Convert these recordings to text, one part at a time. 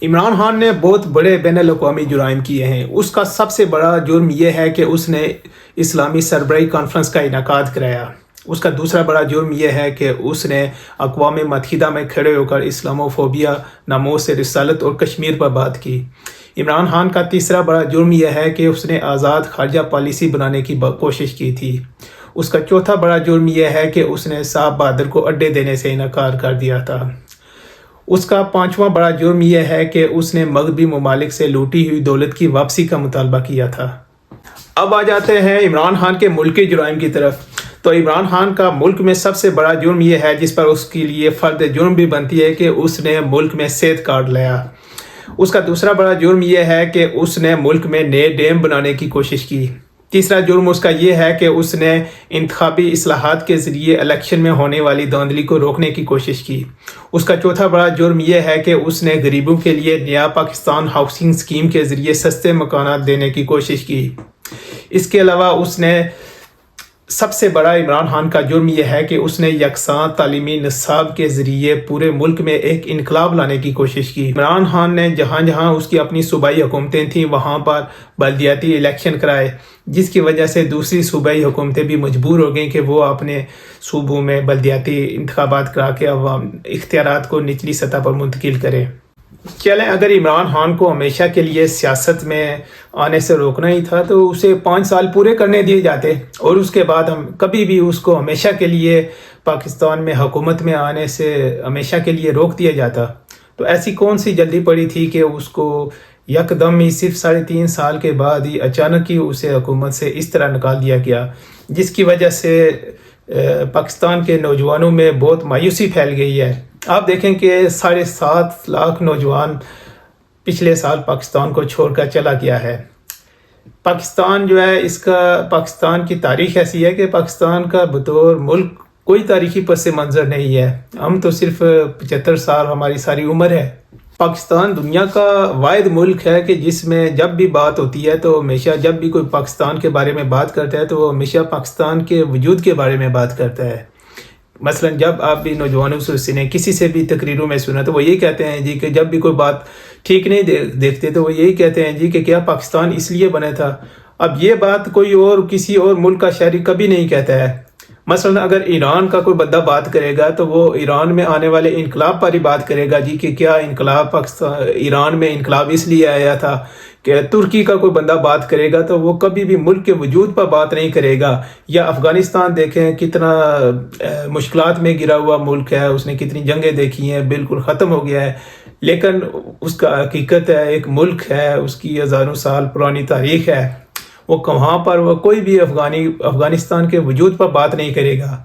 عمران خان نے بہت بڑے بین الاقوامی جرائم کیے ہیں۔ اس کا سب سے بڑا جرم یہ ہے کہ اس نے اسلامی سربراہی کانفرنس کا انعقاد کرایا۔ اس کا دوسرا بڑا جرم یہ ہے کہ اس نے اقوام متحدہ میں کھڑے ہو کر اسلاموفوبیا، ناموس رسالت اور کشمیر پر بات کی۔ عمران خان کا تیسرا بڑا جرم یہ ہے کہ اس نے آزاد خارجہ پالیسی بنانے کی کوشش کی تھی۔ اس کا چوتھا بڑا جرم یہ ہے کہ اس نے صاحب بہادر کو اڈے دینے سے انکار کر دیا تھا۔ اس کا پانچواں بڑا جرم یہ ہے کہ اس نے مغربی ممالک سے لوٹی ہوئی دولت کی واپسی کا مطالبہ کیا تھا۔ اب آ جاتے ہیں عمران خان کے ملکی جرائم کی طرف۔ تو عمران خان کا ملک میں سب سے بڑا جرم یہ ہے، جس پر اس کے لیے فرد جرم بھی بنتی ہے، کہ اس نے ملک میں صحت کارڈ لایا۔ اس کا دوسرا بڑا جرم یہ ہے کہ اس نے ملک میں نئے ڈیم بنانے کی کوشش کی۔ تیسرا جرم اس کا یہ ہے کہ اس نے انتخابی اصلاحات کے ذریعے الیکشن میں ہونے والی دھاندلی کو روکنے کی کوشش کی۔ اس کا چوتھا بڑا جرم یہ ہے کہ اس نے غریبوں کے لیے نیا پاکستان ہاؤسنگ اسکیم کے ذریعے سستے مکانات دینے کی کوشش کی۔ اس کے علاوہ اس نے سب سے بڑا عمران خان کا جرم یہ ہے کہ اس نے یکساں تعلیمی نصاب کے ذریعے پورے ملک میں ایک انقلاب لانے کی کوشش کی۔ عمران خان نے جہاں جہاں اس کی اپنی صوبائی حکومتیں تھیں وہاں پر بلدیاتی الیکشن کرائے، جس کی وجہ سے دوسری صوبائی حکومتیں بھی مجبور ہو گئیں کہ وہ اپنے صوبوں میں بلدیاتی انتخابات کرا کے عوام اختیارات کو نچلی سطح پر منتقل کریں۔ چلیں، اگر عمران خان کو ہمیشہ کے لیے سیاست میں آنے سے روکنا ہی تھا تو اسے 5 سال پورے کرنے دیے جاتے، اور اس کے بعد ہم کبھی بھی اس کو ہمیشہ کے لیے پاکستان میں حکومت میں آنے سے ہمیشہ کے لیے روک دیا جاتا۔ تو ایسی کون سی جلدی پڑی تھی کہ اس کو یکدم ہی صرف 3.5 سال کے بعد ہی اچانک ہی اسے حکومت سے اس طرح نکال دیا گیا، جس کی وجہ سے پاکستان کے نوجوانوں میں بہت مایوسی پھیل گئی ہے۔ آپ دیکھیں کہ 7.5 لاکھ نوجوان پچھلے سال پاکستان کو چھوڑ کر چلا گیا ہے۔ پاکستان جو ہے، پاکستان کی تاریخ ایسی ہے کہ پاکستان کا بطور ملک کوئی تاریخی پس منظر نہیں ہے۔ ہم تو صرف 75 سال ہماری ساری عمر ہے۔ پاکستان دنیا کا واحد ملک ہے کہ جس میں جب بھی بات ہوتی ہے تو ہمیشہ، جب بھی کوئی پاکستان کے بارے میں بات کرتا ہے تو وہ ہمیشہ پاکستان کے وجود کے بارے میں بات کرتا ہے۔ مثلا جب آپ بھی نوجوانوں سے سنیں، کسی سے بھی تقریروں میں سنا، تو وہ یہی کہتے ہیں جی کہ جب بھی کوئی بات ٹھیک نہیں دیکھتے تو وہ یہی کہتے ہیں جی کہ کیا پاکستان اس لیے بنا تھا۔ اب یہ بات کوئی اور کسی اور ملک کا شہری کبھی نہیں کہتا ہے۔ مثلا اگر ایران کا کوئی بندہ بات کرے گا تو وہ ایران میں آنے والے انقلاب پر ہی بات کرے گا جی کہ کیا انقلاب ایران میں انقلاب اس لیے آیا تھا۔ کہ ترکی کا کوئی بندہ بات کرے گا تو وہ کبھی بھی ملک کے وجود پر بات نہیں کرے گا۔ یا افغانستان دیکھیں، کتنا مشکلات میں گرا ہوا ملک ہے، اس نے کتنی جنگیں دیکھی ہیں، بالکل ختم ہو گیا ہے، لیکن اس کا حقیقت ہے ایک ملک ہے، اس کی ہزاروں سال پرانی تاریخ ہے۔ وہ وہاں پر وہ کوئی بھی افغانستان کے وجود پر بات نہیں کرے گا۔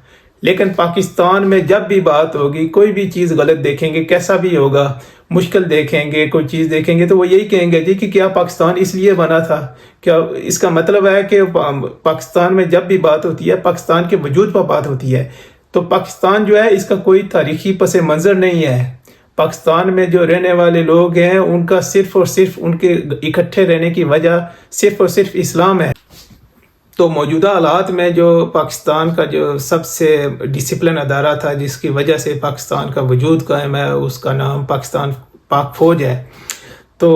لیکن پاکستان میں جب بھی بات ہوگی، کوئی بھی چیز غلط دیکھیں گے، کیسا بھی ہوگا، مشکل دیکھیں گے، کوئی چیز دیکھیں گے تو وہ یہی کہیں گے جی کہ کیا پاکستان اس لیے بنا تھا۔ کیا اس کا مطلب ہے کہ پاکستان میں جب بھی بات ہوتی ہے، پاکستان کے وجود پر بات ہوتی ہے، تو پاکستان جو ہے اس کا کوئی تاریخی پس منظر نہیں ہے۔ پاکستان میں جو رہنے والے لوگ ہیں ان کا صرف اور صرف ان کے اکٹھے رہنے کی وجہ صرف اور صرف اسلام ہے۔ تو موجودہ حالات میں جو پاکستان کا جو سب سے ڈسپلن ادارہ تھا، جس کی وجہ سے پاکستان کا وجود قائم ہے، اس کا نام پاکستان پاک فوج ہے۔ تو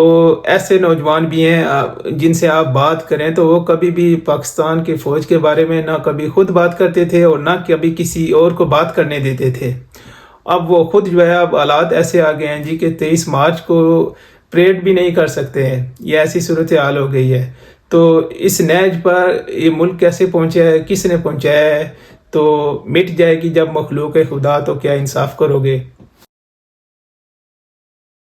ایسے نوجوان بھی ہیں جن سے آپ بات کریں تو وہ کبھی بھی پاکستان کی فوج کے بارے میں نہ کبھی خود بات کرتے تھے اور نہ کبھی کسی اور کو بات کرنے دیتے تھے۔ اب وہ خود جو ہے، اب حالات ایسے آ گئے ہیں جی کہ 23 مارچ کو پریڈ بھی نہیں کر سکتے ہیں۔ یہ ایسی صورتحال ہو گئی ہے۔ تو اس نیج پر یہ ملک کیسے پہنچا ہے، کس نے پہنچایا ہے؟ تو مٹ جائے گی جب مخلوق خدا، تو کیا انصاف کرو گے؟